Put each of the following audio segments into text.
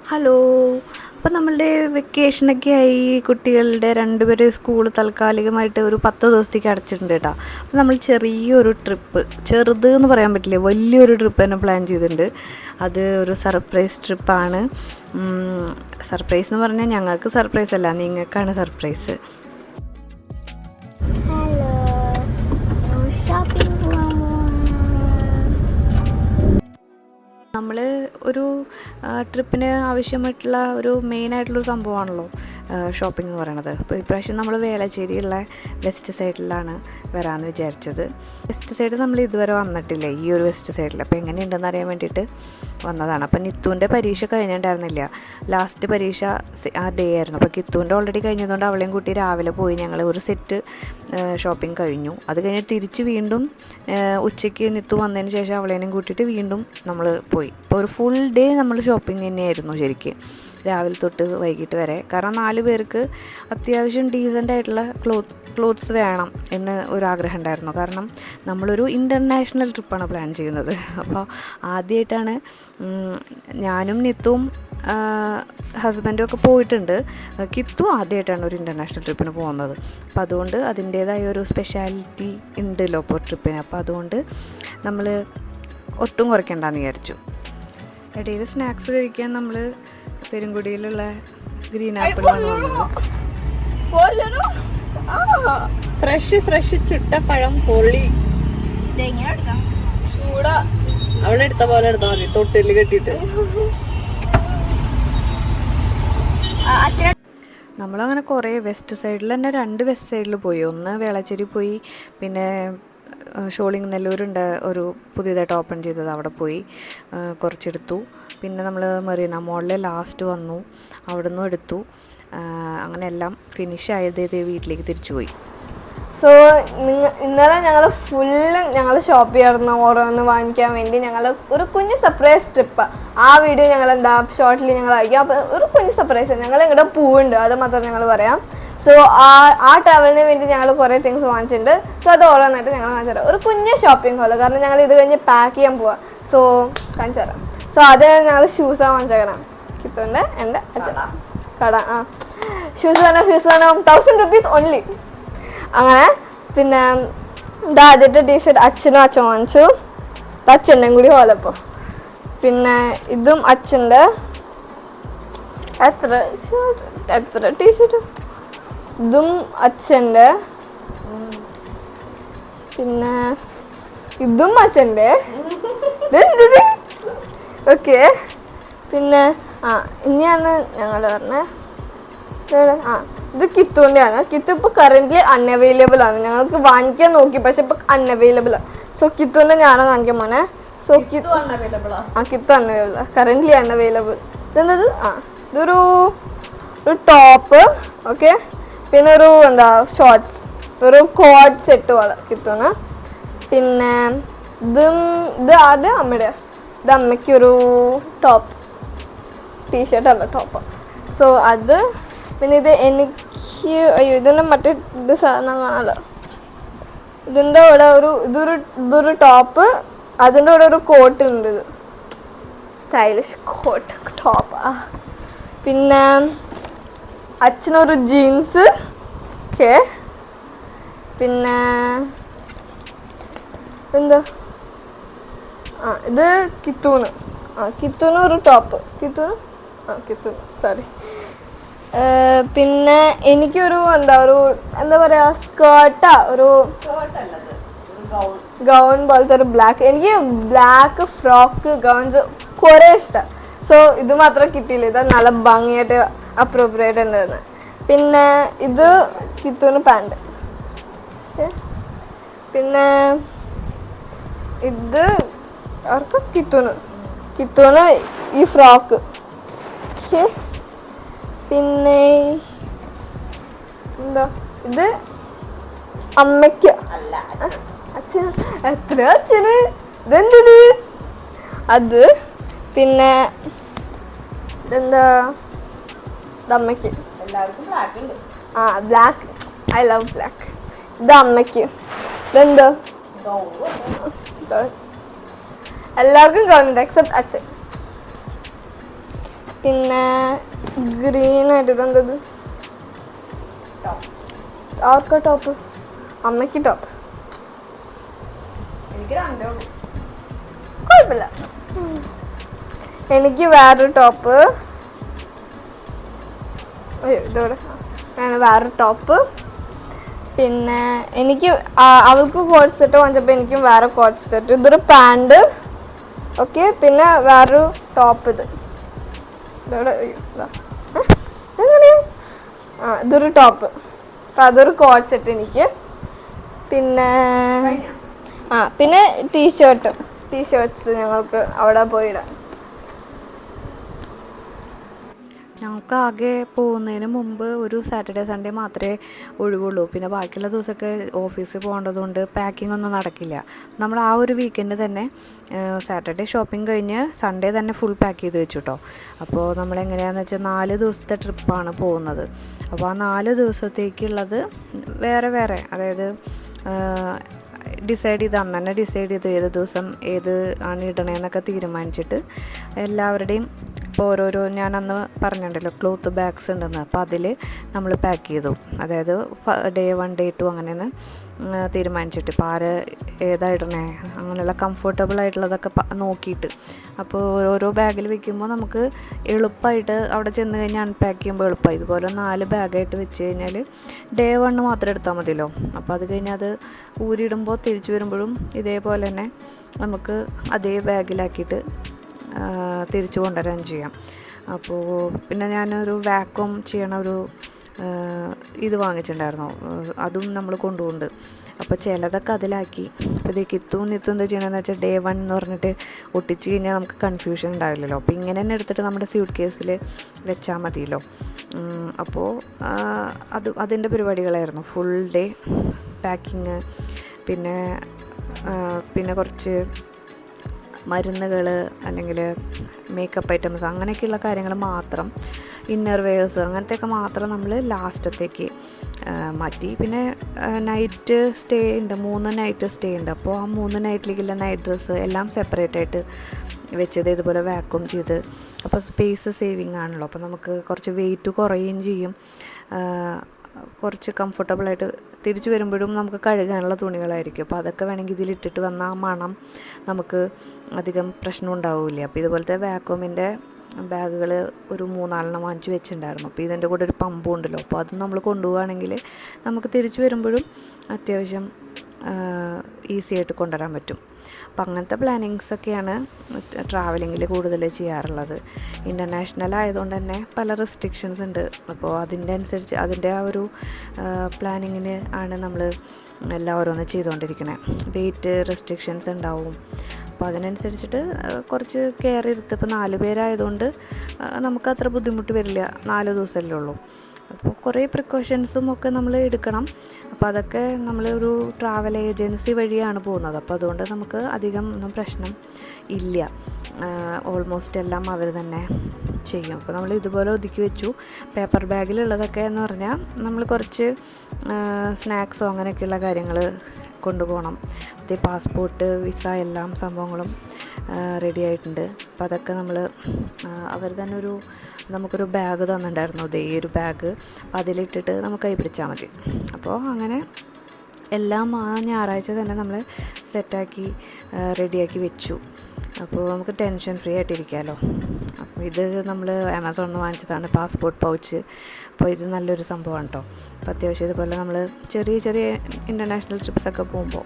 Hello. അപ്പോൾ നമ്മളുടെ വെക്കേഷനൊക്കെ ആയി, കുട്ടികളുടെ രണ്ടുപേര് സ്കൂൾ താൽക്കാലികമായിട്ട് ഒരു 10 ദിവസത്തേക്ക് അടച്ചിട്ടുണ്ട് കേട്ടോ. അപ്പോൾ നമ്മൾ ചെറിയൊരു ട്രിപ്പ്, ചെറുത് എന്ന് പറയാൻ പറ്റില്ല, വലിയൊരു ട്രിപ്പ് തന്നെ പ്ലാൻ ചെയ്തിട്ടുണ്ട്. അത് ഒരു സർപ്രൈസ് ട്രിപ്പാണ്. സർപ്രൈസ് എന്ന് പറഞ്ഞാൽ ഞങ്ങൾക്ക് സർപ്രൈസ് അല്ല, നിങ്ങൾക്കാണ് സർപ്രൈസ്. നമ്മൾ ഒരു ട്രിപ്പിന് ആവശ്യമായിട്ടുള്ള ഒരു മെയിനായിട്ടുള്ളൊരു സംഭവമാണല്ലോ ഷോപ്പിംഗ് എന്ന് പറയണത്. അപ്പോൾ ഇപ്രാവശ്യം നമ്മൾ വേളശ്ശേരിയുള്ള വെസ്റ്റ് സൈഡിലാണ് വരാമെന്ന് വിചാരിച്ചത്. വെസ്റ്റ് സൈഡ് നമ്മൾ ഇതുവരെ വന്നിട്ടില്ല, ഈ ഒരു വെസ്റ്റ് സൈഡിൽ. അപ്പോൾ എങ്ങനെയുണ്ടെന്ന് അറിയാൻ വേണ്ടിയിട്ട് വന്നതാണ്. അപ്പം നിത്തുവിൻ്റെ പരീക്ഷ കഴിഞ്ഞിട്ടുണ്ടായിരുന്നില്ല, ലാസ്റ്റ് പരീക്ഷ ആ ഡേ ആയിരുന്നു. അപ്പോൾ കിത്തുവിൻ്റെ ഓൾറെഡി കഴിഞ്ഞതുകൊണ്ട് അവളെയും കൂട്ടി രാവിലെ പോയി ഞങ്ങൾ ഒരു സെറ്റ് ഷോപ്പിംഗ് കഴിഞ്ഞു. അത് കഴിഞ്ഞ് തിരിച്ച് വീണ്ടും ഉച്ചയ്ക്ക് നിത്തു വന്നതിന് ശേഷം അവളേനെയും കൂട്ടിയിട്ട് വീണ്ടും നമ്മൾ പോയി. ഇപ്പോൾ ഒരു ഫുൾ ഡേ നമ്മൾ ഷോപ്പിംഗ് തന്നെയായിരുന്നു ശരിക്കും, രാവിലെ തൊട്ട് വൈകിട്ട് വരെ. കാരണം 4 പേർക്ക് അത്യാവശ്യം ഡീസൻ്റ് ആയിട്ടുള്ള ക്ലോത്ത്സ് വേണം എന്ന് ഒരാഗ്രഹം ഉണ്ടായിരുന്നു. കാരണം നമ്മളൊരു ഇൻ്റർനാഷണൽ ട്രിപ്പാണ് പ്ലാൻ ചെയ്യുന്നത്. അപ്പോൾ ആദ്യമായിട്ടാണ് ഞാനും നിത്തും ഹസ്ബൻഡും ഒക്കെ പോയിട്ടുണ്ട്. കിത്തു ആദ്യമായിട്ടാണ് ഒരു ഇൻ്റർനാഷണൽ ട്രിപ്പിന് പോകുന്നത്. അപ്പോൾ അതുകൊണ്ട് അതിൻ്റേതായ ഒരു സ്പെഷ്യാലിറ്റി ഉണ്ടല്ലോ ഇപ്പോൾ ട്രിപ്പിന്. അപ്പോൾ അതുകൊണ്ട് നമ്മൾ ഒട്ടും കുറയ്ക്കണ്ടെന്ന് വിചാരിച്ചു. ഇടയിൽ സ്നാക്സ് കഴിക്കാൻ നമ്മൾ പെരുങ്കുടിയിലുള്ള ഗ്രീൻ ആപ്പിൾ ഫ്രഷ് ചുട്ട പഴം പൊള്ളി ചൂടാ. അവളെടുത്ത പോലെ എടുത്താൽ മതി, തൊട്ടില് കെട്ടിട്ട്. നമ്മളങ്ങനെ കുറേ വെസ്റ്റ് സൈഡിൽ തന്നെ 2 വെസ്റ്റ് സൈഡിൽ പോയി. ഒന്ന് വേളശ്ശേരി പോയി, പിന്നെ ഷോളിംഗ് നെല്ലൂരുണ്ട് ഒരു പുതിയതായിട്ട് ഓപ്പൺ ചെയ്തത്, അവിടെ പോയി കുറച്ചെടുത്തു. പിന്നെ നമ്മൾ മെറീന മോളിൽ ലാസ്റ്റ് വന്നു, അവിടെ നിന്നും എടുത്തു. അങ്ങനെ എല്ലാം ഫിനിഷ് ആയത് വീട്ടിലേക്ക് തിരിച്ചു പോയി. സോ ഇന്നലെ ഞങ്ങൾ ഷോപ്പ് ചെയ്യാറുണ്ട് ഓരോന്ന് വാങ്ങിക്കാൻ വേണ്ടി. ഞങ്ങൾ ഒരു കുഞ്ഞ് സർപ്രൈസ് ട്രിപ്പ്, ആ വീഡിയോ ഞങ്ങൾ ഷോർട്ട്ലി ഞങ്ങൾ അയക്കാം. അപ്പോൾ ഒരു കുഞ്ഞ് സർപ്രൈസ്, ഞങ്ങൾ ഇങ്ങോട്ട് പൂവുണ്ട്, അത് മാത്രം ഞങ്ങൾ പറയാം. സോ ആ ട്രാവലിന് വേണ്ടി ഞങ്ങൾ കുറേ തിങ്സ് വാങ്ങിച്ചിട്ടുണ്ട്. സോ അത് ഓരോന്നായിട്ട് ഞങ്ങൾ കാണിച്ചു തരാം. ഒരു കുഞ്ഞ് ഷോപ്പിംഗ് ഹോള്, കാരണം ഞങ്ങൾ ഇത് കഴിഞ്ഞ് പാക്ക് ചെയ്യാൻ പോവാം. സോ കാണിച്ചു തരാം. സോ അത് ഞങ്ങൾ ഷൂസാണ് വാങ്ങിച്ചേക്കണം. കിട്ടുന്നുണ്ട് എൻ്റെ അച്ഛൻ കട. ഷൂസ് വേണം 1000 rupees ഓൺലി. അങ്ങനെ പിന്നെ ഇതാ ആദ്യത്തെ ടീഷർട്ട് അച്ഛൻ വാങ്ങിച്ചു. അച്ഛൻ്റെയും കൂടി ഹോളപ്പോൾ. പിന്നെ ഇതും അച്ഛൻ്റെ. എത്ര ടീഷർട്ട്? ഇതും അച്ഛൻ്റെ. പിന്നെ ഇതും അച്ഛൻ്റെ. ഓക്കെ. പിന്നെ ഇനിയാണ് ഞങ്ങൾ പറഞ്ഞത്. ഇത് കിത്തുവിൻ്റെയാണ്. കിത്തു ഇപ്പോൾ കറൻ്റ്ലി അൺഅവൈലബിൾ ആണ്. ഞങ്ങൾക്ക് വാങ്ങിക്കാൻ നോക്കി, പക്ഷെ ഇപ്പോൾ അൺഅവൈലബിൾ ആണ്. സോ കിത്തുവിൻ്റെ ഞാൻ കാണിക്കാൻ പോണേ. So Kithu unavailable currently unavailable. ഇതെന്തത്? ഇതൊരു ടോപ്പ്. ഓക്കെ. പിന്നെ ഒരു ഷോർട്ട്സ്, ഒരു കോഡ് സെറ്റ് പോലെ കിത്തുന്ന. പിന്നെ ഇത് ആരുടെ? അമ്മയുടെ. ഇത് അമ്മയ്ക്കൊരു ടോപ്പ്, ടീഷർട്ടല്ല ടോപ്പ്. സോ അത്. പിന്നെ ഇത് എനിക്ക് ഇതിൻ്റെ മറ്റേ ഇത് സാധനം കാണാമല്ലോ. ഇതിൻ്റെ കൂടെ ഇതൊരു ടോപ്പ്, അതിൻ്റെ കൂടെ ഒരു കോട്ട് ഉണ്ട്. ഇത് സ്റ്റൈലിഷ് കോട്ട് ടോപ്പ്. പിന്നെ അച്ഛനൊരു ജീൻസ്. ഓക്കെ. പിന്നെ എന്താ ഇത് കിത്തൂന്. കിത്തൂന് ഒരു ടോപ്പ്. കിത്തൂന് സോറി. പിന്നെ എനിക്കൊരു എന്താ പറയുക, സ്കേർട്ടാ, ഒരു ഗൗൺ പോലത്തെ ഒരു ബ്ലാക്ക്. എനിക്ക് ബ്ലാക്ക് ഫ്രോക്ക് ഗൗൺസ് കുറേ ഇഷ്ടമാണ്. സോ ഇത് മാത്രം കിട്ടിയില്ല. ഇത് നല്ല ഭംഗിയായിട്ട് അപ്രോപ്രിയേറ്റ് ഉണ്ടായിരുന്നു. പിന്നെ ഇത് കിത്തൂന് പാൻറ്. പിന്നെ ഇത് അവർക്ക് കിത്തൂന് ഈ ഫ്രോക്ക്. ഓക്കെ. പിന്നെ എന്താ ഇത് അമ്മയ്ക്ക്. അച്ഛന് ഇതെന്തത്? അത്. പിന്നെ ഇതെന്താ? ഇത് അമ്മയ്ക്ക്. ബ്ലാക്ക്. I love black. ഇത് അമ്മയ്ക്ക്. ഇതെന്താ? എല്ലാവർക്കും ഗവൺമെൻറ് എക്സെപ്റ്റ് അച്ഛൻ. പിന്നെ ഗ്രീനായിട്ട് ഇതെന്തത് ആർക്കാ ടോപ്പ്? അമ്മയ്ക്ക് ടോപ്പ്. കുഴപ്പമില്ല. എനിക്ക് വേറൊരു ടോപ്പ്. ഇതോടെ വേറൊരു ടോപ്പ്. പിന്നെ എനിക്ക് അവൾക്ക് കോട്ട് സെറ്റ് വാങ്ങിച്ചപ്പോൾ എനിക്കും വേറെ കോട്ട് സെറ്റ്. ഇതൊരു പാൻറ്. ഓക്കെ, പിന്നെ വേറൊരു ടോപ്പ്. ഇതോടെ എങ്ങനെയാ? ഇതൊരു ടോപ്പ്. അപ്പം അതൊരു കോട്ട് സെറ്റ് എനിക്ക്. പിന്നെ പിന്നെ ടീഷർട്ട്സ് ഞങ്ങൾക്ക് അവിടെ പോയിടാം. ഞങ്ങൾക്ക് ആകെ പോകുന്നതിന് മുമ്പ് ഒരു സാറ്റർഡേ സൺഡേ മാത്രമേ ഒഴിവുള്ളൂ. പിന്നെ ബാക്കിയുള്ള ദിവസമൊക്കെ ഓഫീസിൽ പോകേണ്ടതുകൊണ്ട് പാക്കിംഗ് ഒന്നും നടക്കില്ല. നമ്മൾ ആ ഒരു വീക്കെൻഡ് തന്നെ സാറ്റർഡേ ഷോപ്പിംഗ് കഴിഞ്ഞ് സൺഡേ തന്നെ ഫുൾ പാക്ക് ചെയ്ത് വെച്ചു കേട്ടോ. അപ്പോൾ നമ്മളെങ്ങനെയാണെന്ന് വെച്ചാൽ 4 ദിവസത്തെ ട്രിപ്പാണ് പോകുന്നത്. അപ്പോൾ ആ 4 ദിവസത്തേക്കുള്ളത് വേറെ വേറെ, അതായത് ഡിസൈഡ് ചെയ്ത് അന്ന് തന്നെ ഡിസൈഡ് ചെയ്ത് ഏത് ദിവസം ഏത് ആണ് ഇടണേന്നൊക്കെ തീരുമാനിച്ചിട്ട് എല്ലാവരുടെയും ഇപ്പോൾ ഓരോരോ, ഞാൻ അന്ന് പറഞ്ഞിട്ടുണ്ടല്ലോ ക്ലോത്ത് ബാഗ്സ് ഉണ്ടെന്ന്, അപ്പോൾ അതിൽ നമ്മൾ പാക്ക് ചെയ്തു. അതായത് ഡേ 1 ഡേ 2 അങ്ങനെയെന്ന് തീരുമാനിച്ചിട്ട് ഇപ്പോൾ ആര് ഏതാ ഇടണേ അങ്ങനെയുള്ള കംഫർട്ടബിൾ ആയിട്ടുള്ളതൊക്കെ നോക്കിയിട്ട്. അപ്പോൾ ഓരോ ബാഗിൽ വെക്കുമ്പോൾ നമുക്ക് എളുപ്പമായിട്ട് അവിടെ ചെന്ന് കഴിഞ്ഞാൽ അൺപാക്ക് ചെയ്യുമ്പോൾ എളുപ്പമായി. ഇതുപോലെ 4 ബാഗായിട്ട് വെച്ച് കഴിഞ്ഞാൽ ഡേ 1 മാത്രം എടുത്താൽ മതിയല്ലോ. അപ്പോൾ അത് കഴിഞ്ഞ് അത് ഊരിടുമ്പോൾ തിരിച്ചു വരുമ്പോഴും ഇതേപോലെ തന്നെ നമുക്ക് അതേ ബാഗിലാക്കിയിട്ട് തിരിച്ചു കൊണ്ടുവരാൻ ചെയ്യാം. അപ്പോൾ പിന്നെ ഞാനൊരു വാക്വം ചെയ്യണ ഒരു ഇത് വാങ്ങിച്ചിട്ടുണ്ടായിരുന്നു, അതും നമ്മൾ കൊണ്ടുപോകുന്നുണ്ട്. അപ്പോൾ ചിലതൊക്കെ അതിലാക്കി. അപ്പോൾ ഇത് കിത്തും നിത്തും എന്താ ചെയ്യണമെന്ന് വെച്ചാൽ ഡേ 1 എന്ന് പറഞ്ഞിട്ട് ഒട്ടിച്ച് കഴിഞ്ഞാൽ നമുക്ക് കൺഫ്യൂഷൻ ഉണ്ടാവില്ലല്ലോ. അപ്പോൾ ഇങ്ങനെ തന്നെ എടുത്തിട്ട് നമ്മുടെ സ്യൂട്ട് കേസിൽ വെച്ചാൽ മതിയല്ലോ. അപ്പോൾ അതിൻ്റെ പരിപാടികളായിരുന്നു ഫുൾ ഡേ പാക്കിങ്. പിന്നെ കുറച്ച് മരുന്നുകൾ അല്ലെങ്കിൽ മേക്കപ്പ് ഐറ്റംസ് അങ്ങനെയൊക്കെയുള്ള കാര്യങ്ങൾ മാത്രം, ഇന്നർ വെയേഴ്സ് അങ്ങനത്തെയൊക്കെ മാത്രം നമ്മൾ ലാസ്റ്റത്തേക്ക് മാറ്റി. പിന്നെ നൈറ്റ് സ്റ്റേ ഉണ്ട്, 3 നൈറ്റ് സ്റ്റേ ഉണ്ട്. അപ്പോൾ ആ 3 നൈറ്റിലേക്കുള്ള നൈറ്റ് ഡ്രസ്സ് എല്ലാം സെപ്പറേറ്റ് ആയിട്ട് വെച്ചത് ഇതുപോലെ വാക്വം ചെയ്ത്. അപ്പോൾ സ്പേസ് സേവിങ് ആണല്ലോ, അപ്പോൾ നമുക്ക് കുറച്ച് വെയിറ്റ് കുറയുകയും ചെയ്യും. കുറച്ച് കംഫർട്ടബിളായിട്ട് തിരിച്ചു വരുമ്പോഴും നമുക്ക് കഴുകാനുള്ള തുണികളായിരിക്കും. അപ്പോൾ അതൊക്കെ വേണമെങ്കിൽ ഇതിലിട്ടിട്ട് വന്ന ആ മണം നമുക്ക് അധികം പ്രശ്നം ഉണ്ടാവില്ല. അപ്പോൾ ഇതുപോലത്തെ വാക്വമിൻ്റെ ബാഗുകൾ ഒരു 3-4 വാങ്ങിച്ച് വെച്ചിട്ടുണ്ടായിരുന്നു. അപ്പോൾ ഇതിൻ്റെ കൂടെ ഒരു പമ്പും ഉണ്ടല്ലോ, അപ്പോൾ അത് നമ്മൾ കൊണ്ടുപോവുകയാണെങ്കിൽ നമുക്ക് തിരിച്ചു വരുമ്പോഴും അത്യാവശ്യം ഈസി ആയിട്ട് കൊണ്ടുവരാൻ പറ്റും. അപ്പം അങ്ങനത്തെ പ്ലാനിങ്സൊക്കെയാണ് ട്രാവലിങ്ങിൽ കൂടുതൽ ചെയ്യാറുള്ളത്. ഇൻ്റർനാഷണൽ ആയതുകൊണ്ട് തന്നെ പല റെസ്ട്രിക്ഷൻസ് ഉണ്ട്. അപ്പോൾ അതിൻ്റെ ആ ഒരു പ്ലാനിങ്ങിന് ആണ് നമ്മൾ എല്ലാം ഓരോന്ന് ചെയ്തുകൊണ്ടിരിക്കുന്നത്. വെയിറ്റ് റെസ്ട്രിക്ഷൻസ് ഉണ്ടാവും. അപ്പോൾ അതിനനുസരിച്ചിട്ട് കുറച്ച് കെയർ എടുത്ത്, ഇപ്പോൾ 4 പേരായതുകൊണ്ട് നമുക്കത്ര ബുദ്ധിമുട്ട് വരില്ല. 4 ദിവസമല്ലേ ഉള്ളൂ. അപ്പോൾ കുറേ പ്രിക്കോഷൻസും ഒക്കെ നമ്മൾ എടുക്കണം. അപ്പോൾ അതൊക്കെ നമ്മളൊരു ട്രാവൽ ഏജൻസി വഴിയാണ് പോകുന്നത്. അപ്പോൾ അതുകൊണ്ട് നമുക്ക് അധികം ഒന്നും പ്രശ്നം ഇല്ല. ഓൾമോസ്റ്റ് എല്ലാം അവർ തന്നെ ചെയ്യും. അപ്പോൾ നമ്മൾ ഇതുപോലെ ഒതുക്കി വെച്ചു. പേപ്പർ ബാഗിലുള്ളതൊക്കെ എന്ന് പറഞ്ഞാൽ നമ്മൾ കുറച്ച് സ്നാക്സോ അങ്ങനെയൊക്കെയുള്ള കാര്യങ്ങൾ കൊണ്ടുപോകണം. അതേ പാസ്പോർട്ട്, വിസ എല്ലാം സംഭവങ്ങളും റെഡി ആയിട്ടുണ്ട്. അപ്പോൾ അതൊക്കെ അവർ തന്നെ നമുക്കൊരു ബാഗ് തന്നിട്ടുണ്ടായിരുന്നു, ഇതേ ഒരു ബാഗ്. അപ്പോൾ അതിലിട്ടിട്ട് നമുക്ക് കൈ പിടിച്ചാൽ മതി. അപ്പോൾ അങ്ങനെ എല്ലാം ആ ഞായറാഴ്ച തന്നെ നമ്മൾ സെറ്റാക്കി റെഡിയാക്കി വെച്ചു. അപ്പോൾ നമുക്ക് ടെൻഷൻ ഫ്രീ ആയിട്ടിരിക്കാമല്ലോ. അപ്പോൾ ഇത് നമ്മൾ ആമസോണിൽ നിന്ന് വാങ്ങിച്ചതാണ്, പാസ്പോർട്ട് പൗച്ച്. അപ്പോൾ ഇത് നല്ലൊരു സംഭവമാണ് കേട്ടോ. അപ്പോൾ അത്യാവശ്യം ഇതുപോലെ നമ്മൾ ചെറിയ ഇൻ്റർനാഷണൽ ട്രിപ്സൊക്കെ പോകുമ്പോൾ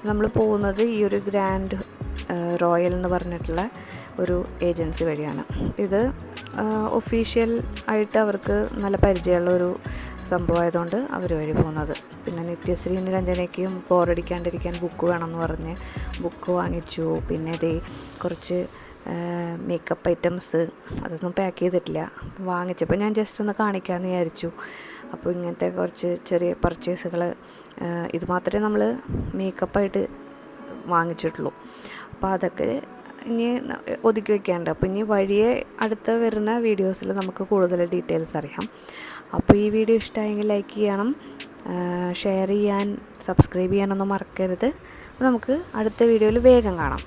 നമ്മൾ പോകുന്നത് ഈ ഒരു ഗ്രാൻഡ് റോയൽ എന്ന് പറഞ്ഞിട്ടുള്ള ഒരു ഏജൻസി വഴിയാണ്. ഇത് ഒഫീഷ്യൽ ആയിട്ട് അവർക്ക് നല്ല പരിചയമുള്ളൊരു സംഭവമായതുകൊണ്ട് അവർ വഴി പോകുന്നത്. പിന്നെ നിത്യശ്രീ നിരഞ്ജനയ്ക്കും ബോറടിക്കാണ്ടിരിക്കാൻ ബുക്ക് വേണമെന്ന് പറഞ്ഞ് ബുക്ക് വാങ്ങിച്ചു. പിന്നെ ഇതേ കുറച്ച് മേക്കപ്പ് ഐറ്റംസ് അതൊന്നും പാക്ക് ചെയ്തിട്ടില്ല, വാങ്ങിച്ചപ്പോൾ ഞാൻ ജസ്റ്റ് ഒന്ന് കാണിക്കാമെന്ന് വിചാരിച്ചു. അപ്പോൾ ഇങ്ങനത്തെ കുറച്ച് ചെറിയ പർച്ചേസുകൾ ഇത് മാത്രമേ നമ്മൾ മേക്കപ്പായിട്ട് വാങ്ങിച്ചിട്ടുള്ളൂ. അപ്പോൾ അതൊക്കെ ഇനി ഒതുക്കി വയ്ക്കാനുണ്ട്. അപ്പോൾ ഇനി വഴിയെ അടുത്ത വരുന്ന വീഡിയോസിൽ നമുക്ക് കൂടുതൽ ഡീറ്റെയിൽസ് അറിയാം. അപ്പോൾ ഈ വീഡിയോ ഇഷ്ടമായെങ്കിൽ ലൈക്ക് ചെയ്യണം, ഷെയർ ചെയ്യാൻ, സബ്സ്ക്രൈബ് ചെയ്യാനൊന്നും മറക്കരുത്. അപ്പോൾ നമുക്ക് അടുത്ത വീഡിയോയിൽ വേഗം കാണാം.